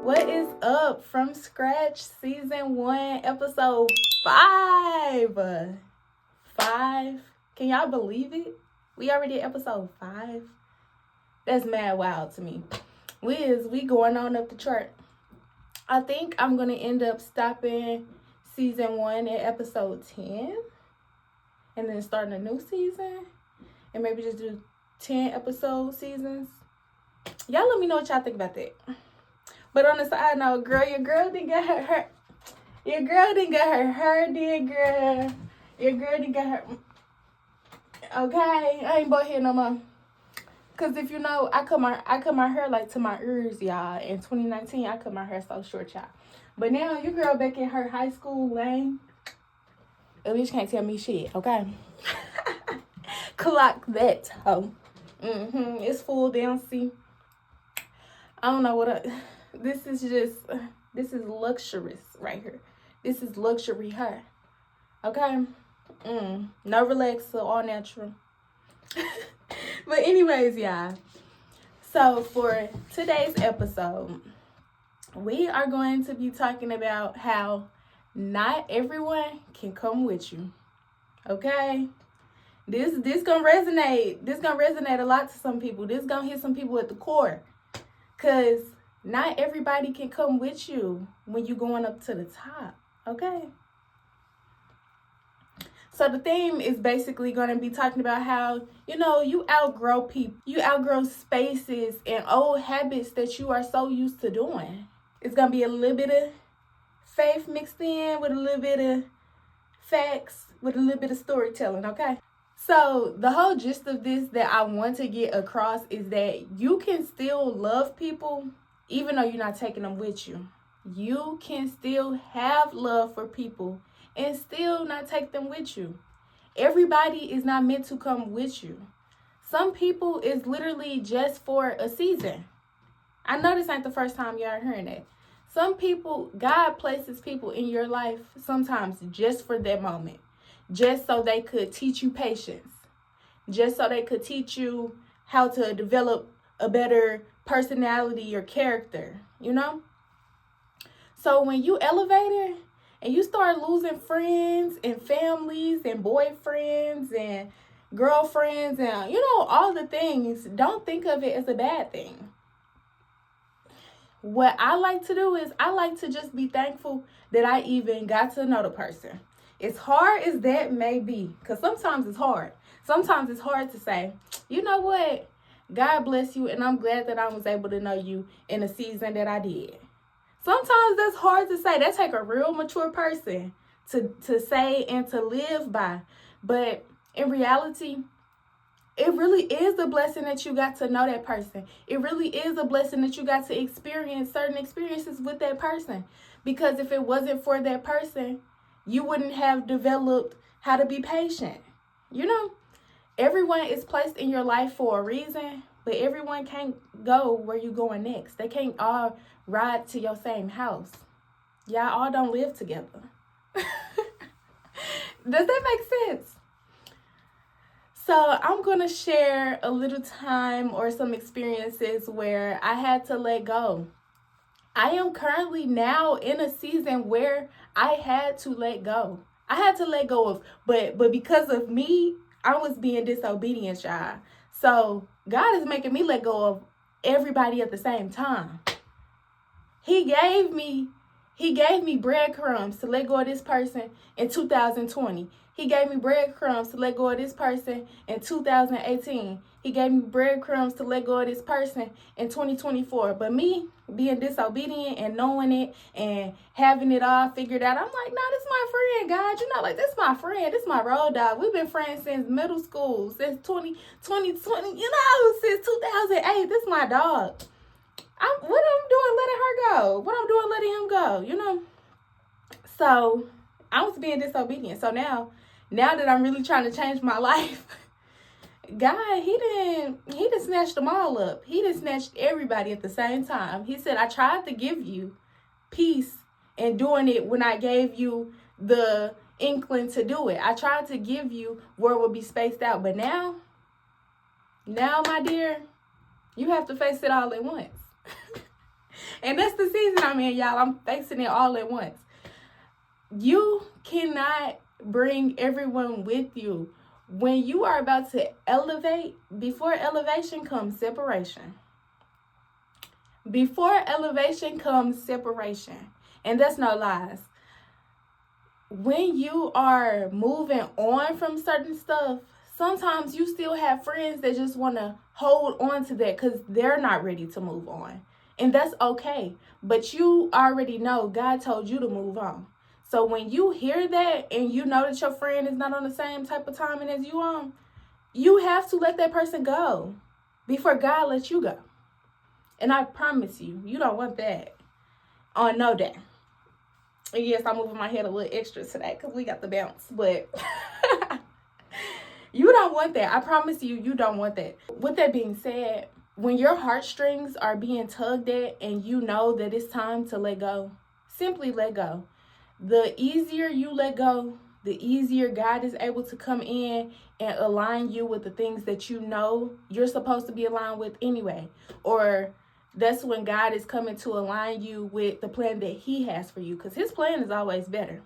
What is up? From Scratch, Season 1, Episode 5. 5. Can y'all believe it? We already at Episode 5. That's mad wild to me. We going on up the chart. I think I'm going to end up stopping Season 1 at Episode 10. And then starting a new season. And maybe just do 10 episode seasons. Y'all let me know what y'all think about that. But on the side note, girl, your girl didn't get her hair. Your girl didn't get her hair did, girl. Your girl didn't get her. Okay, I ain't bought hair no more. Cause if you know, I cut my hair like to my ears, y'all. In 2019, I cut my hair so short, y'all. But now your girl back in her high school lane. At least can't tell me shit, okay? Clock that, hoe. It's full down, see. I don't know what this is luxurious right here. This is luxury hair. Okay? No relaxer, all natural. But anyways, y'all. So for today's episode, we are going to be talking about how not everyone can come with you. Okay? This gonna resonate. This gonna resonate a lot to some people. This gonna hit some people at the core. Because not everybody can come with you when you're going up to the top, okay? So the theme is basically going to be talking about how, you outgrow people. You outgrow spaces and old habits that you are so used to doing. It's going to be a little bit of faith mixed in with a little bit of facts, with a little bit of storytelling, okay? So the whole gist of this that I want to get across is that you can still love people even though you're not taking them with you. You can still have love for people and still not take them with you. Everybody is not meant to come with you. Some people is literally just for a season. I know this ain't the first time y'all hearing that. Some people, God places people in your life sometimes just for that moment. Just so they could teach you patience. Just so they could teach you how to develop a better personality or character, So when you elevator and you start losing friends and families and boyfriends and girlfriends and, all the things, don't think of it as a bad thing. What I like to do is I like to just be thankful that I even got to know the person. As hard as that may be, because sometimes it's hard. Sometimes it's hard to say, you know what? God bless you, and I'm glad that I was able to know you in a season that I did. Sometimes that's hard to say. That take a real mature person to say and to live by. But in reality, it really is a blessing that you got to know that person. It really is a blessing that you got to experience certain experiences with that person. Because if it wasn't for that person, you wouldn't have developed how to be patient. Everyone is placed in your life for a reason, but everyone can't go where you're going next. They can't all ride to your same house. Y'all all don't live together. Does that make sense? So I'm going to share a little time or some experiences where I had to let go. I am currently now in a season where I had to let go. I had to let go of, but because of me, I was being disobedient, y'all. So God is making me let go of everybody at the same time. He gave me breadcrumbs to let go of this person in 2020. He gave me breadcrumbs to let go of this person in 2018. He gave me breadcrumbs to let go of this person in 2024. But me being disobedient and knowing it and having it all figured out, I'm like, nah, this is my friend, God. This is my friend. This is my road dog. We've been friends since middle school, since 2020, since 2008. This is my dog. What I'm doing letting her go. What I'm doing letting him go, So I was being disobedient. So now that I'm really trying to change my life, God, he didn't snatch them all up. He didn't snatch everybody at the same time. He said, I tried to give you peace and doing it when I gave you the inkling to do it. I tried to give you where it would be spaced out. But now, my dear, you have to face it all at once. And that's the season I'm in, y'all. I'm facing it all at once. You cannot bring everyone with you. When you are about to elevate, before elevation comes separation. Before elevation comes separation. And that's no lies. When you are moving on from certain stuff, sometimes you still have friends that just want to hold on to that because they're not ready to move on. And that's okay. But you already know God told you to move on. So when you hear that and you know that your friend is not on the same type of timing as you on, you have to let that person go before God lets you go. And I promise you, you don't want that on no day. And yes, I'm moving my head a little extra today because we got the bounce. But you don't want that. I promise you, you don't want that. With that being said, when your heartstrings are being tugged at and you know that it's time to let go, simply let go. The easier you let go, the easier God is able to come in and align you with the things that you know you're supposed to be aligned with anyway. Or that's when God is coming to align you with the plan that He has for you, because His plan is always better.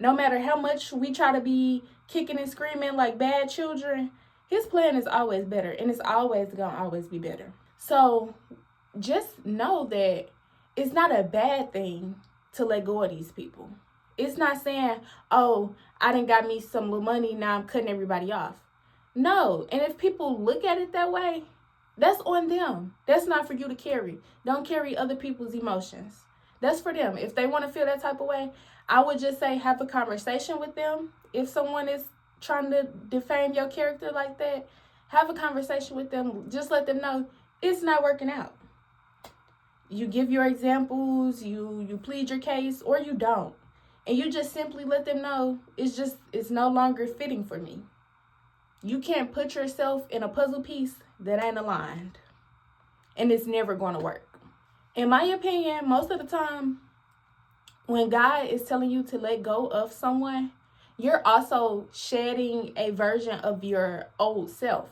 No matter how much we try to be kicking and screaming like bad children, His plan is always better, and it's always going to always be better. So just know that it's not a bad thing to let go of these people. It's not saying, oh, I done got me some little money, now I'm cutting everybody off. No, and if people look at it that way, that's on them. That's not for you to carry. Don't carry other people's emotions. That's for them. If they want to feel that type of way, I would just say have a conversation with them. If someone is trying to defame your character like that, have a conversation with them. Just let them know it's not working out. You give your examples, you plead your case, or you don't. And you just simply let them know it's no longer fitting for me. You can't put yourself in a puzzle piece that ain't aligned. And it's never going to work. In my opinion, most of the time, when God is telling you to let go of someone, you're also shedding a version of your old self.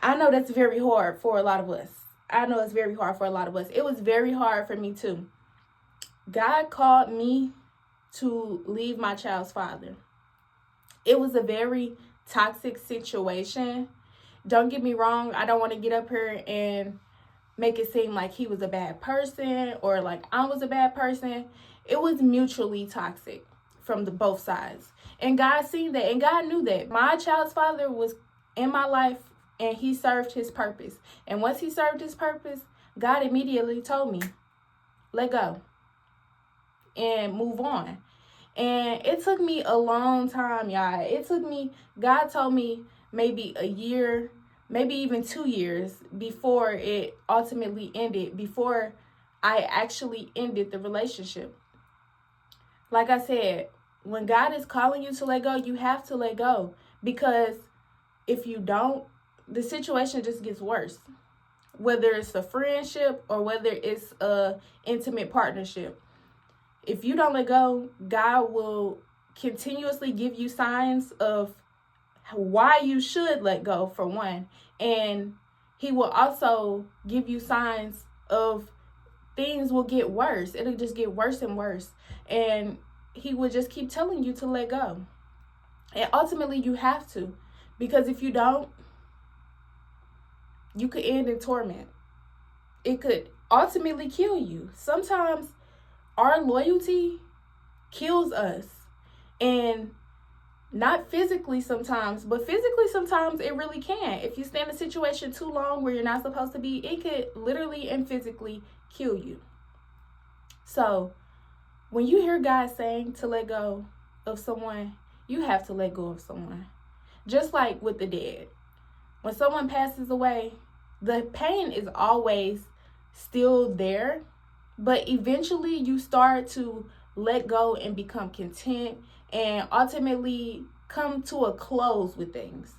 I know that's very hard for a lot of us. It was very hard for me too. God called me to leave my child's father. It was a very toxic situation. Don't get me wrong. I don't want to get up here and make it seem like he was a bad person or like I was a bad person. It was mutually toxic from both sides. And God seen that, and God knew that. My child's father was in my life, and he served his purpose. And once he served his purpose, God immediately told me, let go and move on. And it took me a long time, y'all. God told me maybe a year, maybe even 2 years before it ultimately ended, before I actually ended the relationship. Like I said, when God is calling you to let go, you have to let go. Because if you don't, the situation just gets worse. Whether it's a friendship or whether it's a intimate partnership. If you don't let go, God will continuously give you signs of why you should let go, for one. And He will also give you signs of things will get worse. It'll just get worse and worse. And He will just keep telling you to let go. And ultimately, you have to. Because if you don't, you could end in torment. It could ultimately kill you. Sometimes our loyalty kills us. And not physically sometimes, but physically sometimes it really can. If you stay in a situation too long where you're not supposed to be, it could literally and physically kill you. So when you hear God saying to let go of someone, you have to let go of someone. Just like with the dead. When someone passes away, the pain is always still there, but eventually you start to let go and become content and ultimately come to a close with things.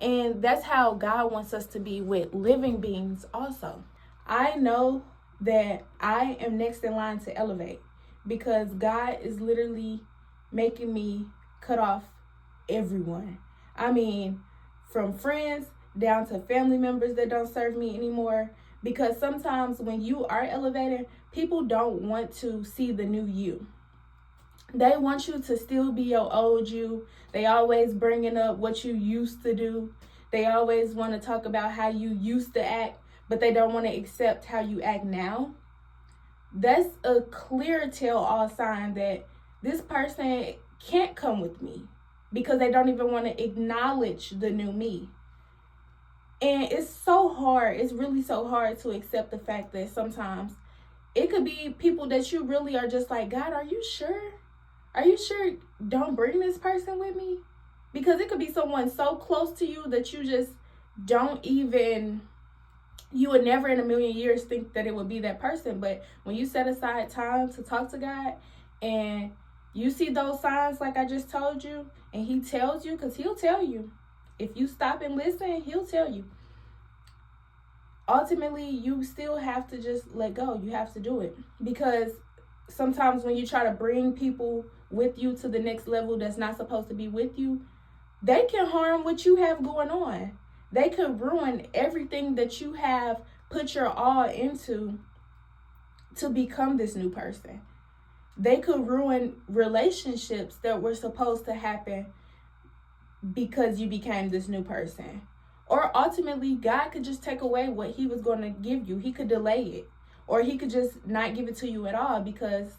And that's how God wants us to be with living beings also. I know that I am next in line to elevate because God is literally making me cut off everyone. I mean, from friends down to family members that don't serve me anymore. Because sometimes when you are elevating, people don't want to see the new you. They want you to still be your old you. They always bringing up what you used to do. They always want to talk about how you used to act, but they don't want to accept how you act now. That's a clear tell-all sign that this person can't come with me because they don't even want to acknowledge the new me. And it's so hard. It's really so hard to accept the fact that sometimes it could be people that you really are just like, God, are you sure? Are you sure? Don't bring this person with me? Because it could be someone so close to you that you just don't even, you would never in a million years think that it would be that person. But when you set aside time to talk to God and you see those signs like I just told you, and he tells you, because he'll tell you. If you stop and listen, he'll tell you. Ultimately, you still have to just let go. You have to do it. Because sometimes when you try to bring people with you to the next level that's not supposed to be with you, they can harm what you have going on. They could ruin everything that you have put your all into to become this new person. They could ruin relationships that were supposed to happen because you became this new person. Or ultimately, God could just take away what he was going to give you. He could delay it. Or he could just not give it to you at all because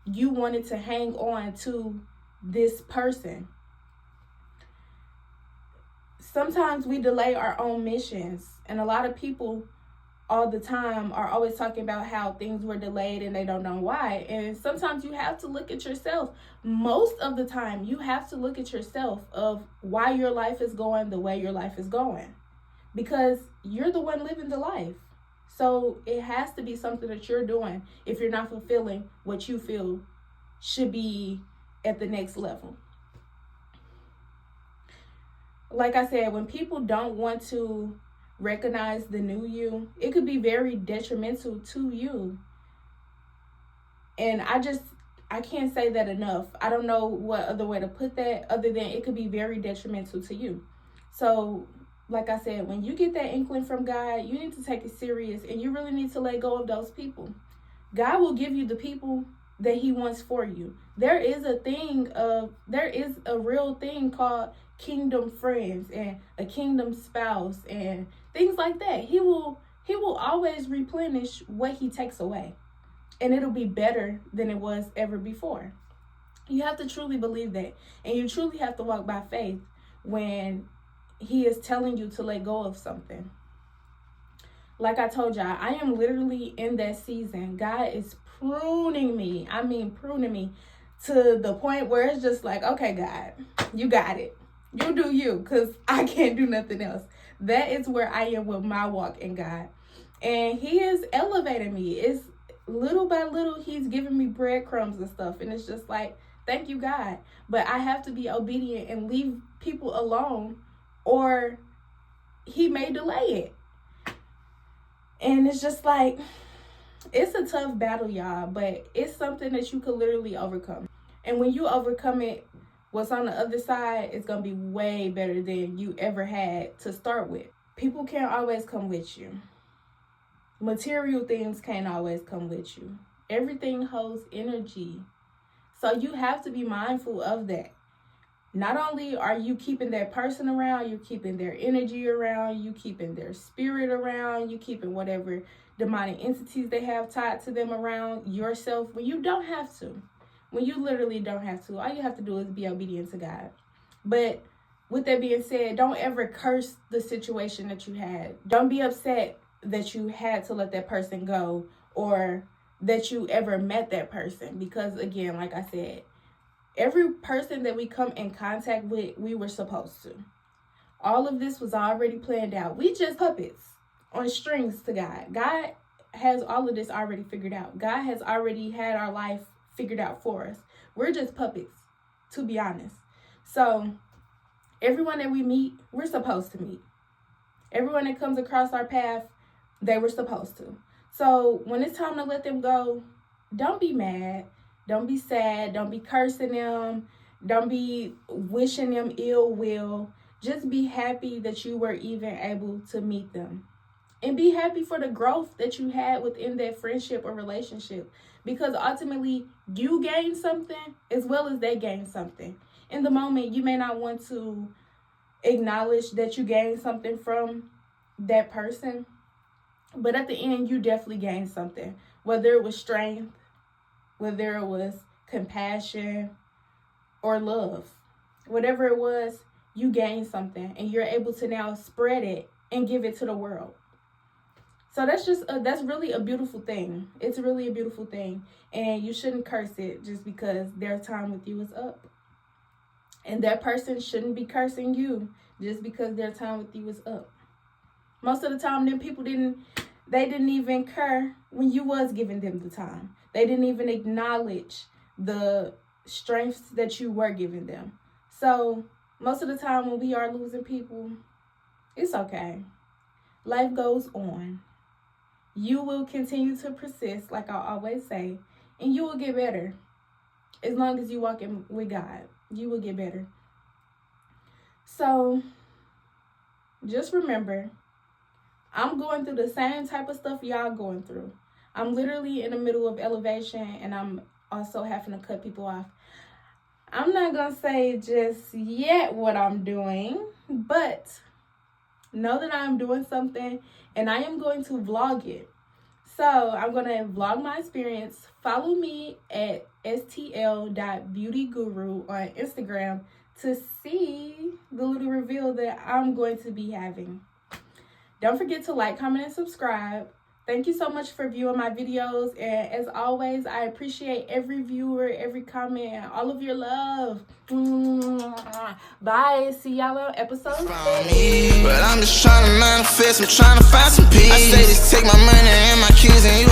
you wanted to hang on to this person. Sometimes we delay our own missions. And a lot of people all the time are always talking about how things were delayed and they don't know why. And sometimes you have to look at yourself. Most of the time, you have to look at yourself of why your life is going the way your life is going. Because you're the one living the life. So it has to be something that you're doing if you're not fulfilling what you feel should be at the next level. Like I said, when people don't want to recognize the new you, it could be very detrimental to you. And I can't say that enough. I don't know what other way to put that other than it could be very detrimental to you. So like I said, when you get that inkling from God, you need to take it serious and you really need to let go of those people. God will give you the people that he wants for you. There is a real thing called kingdom friends and a kingdom spouse and things like that. He will always replenish what he takes away. And it'll be better than it was ever before. You have to truly believe that. And you truly have to walk by faith when he is telling you to let go of something. Like I told y'all, I am literally in that season. God is pruning me. I mean, pruning me to the point where it's just like, okay, God, you got it. You do you, because I can't do nothing else. That is where I am with my walk in God. And he is elevating me. It's little by little, he's giving me breadcrumbs and stuff. And it's just like, thank you, God. But I have to be obedient and leave people alone, or he may delay it. And it's just like, it's a tough battle, y'all, but it's something that you could literally overcome. And when you overcome it, what's on the other side is going to be way better than you ever had to start with. People can't always come with you. Material things can't always come with you. Everything holds energy. So you have to be mindful of that. Not only are you keeping that person around, you're keeping their energy around, you keeping their spirit around, you keeping whatever demonic entities they have tied to them around yourself when you don't have to. When you literally don't have to. All you have to do is be obedient to God. But with that being said, don't ever curse the situation that you had. Don't be upset that you had to let that person go or that you ever met that person. Because again, like I said, every person that we come in contact with, we were supposed to. All of this was already planned out. We just puppets on strings to God. God has all of this already figured out. God has already had our life figured out for us. We're just puppets, to be honest. So everyone that we meet, we're supposed to meet. Everyone that comes across our path, they were supposed to. So when it's time to let them go, don't be mad. Don't be sad. Don't be cursing them. Don't be wishing them ill will. Just be happy that you were even able to meet them. And be happy for the growth that you had within that friendship or relationship. Because ultimately, you gain something as well as they gain something. In the moment, you may not want to acknowledge that you gained something from that person. But at the end, you definitely gained something. Whether it was strength, whether it was compassion, or love. Whatever it was, you gained something. And you're able to now spread it and give it to the world. So that's really a beautiful thing. It's really a beautiful thing. And you shouldn't curse it just because their time with you is up. And that person shouldn't be cursing you just because their time with you is up. Most of the time, them people didn't even care when you was giving them the time. They didn't even acknowledge the strengths that you were giving them. So most of the time when we are losing people, it's okay. Life goes on. You will continue to persist, like I always say, and you will get better. As long as you walk in with God, you will get better. So just remember, I'm going through the same type of stuff y'all going through. I'm literally in the middle of elevation, and I'm also having to cut people off. I'm not going to say just yet what I'm doing, but know that I'm doing something, and I am going to vlog it. So I'm going to vlog my experience. Follow me at stl.beautyguru on Instagram to see the little reveal that I'm going to be having. Don't forget to like, comment, and subscribe. Thank you so much for viewing my videos. And as always, I appreciate every viewer, every comment, and all of your love. Bye. See y'all on episode 6. But I'm just trying to manifest. I'm trying to find some peace. I say just take my money and my keys and you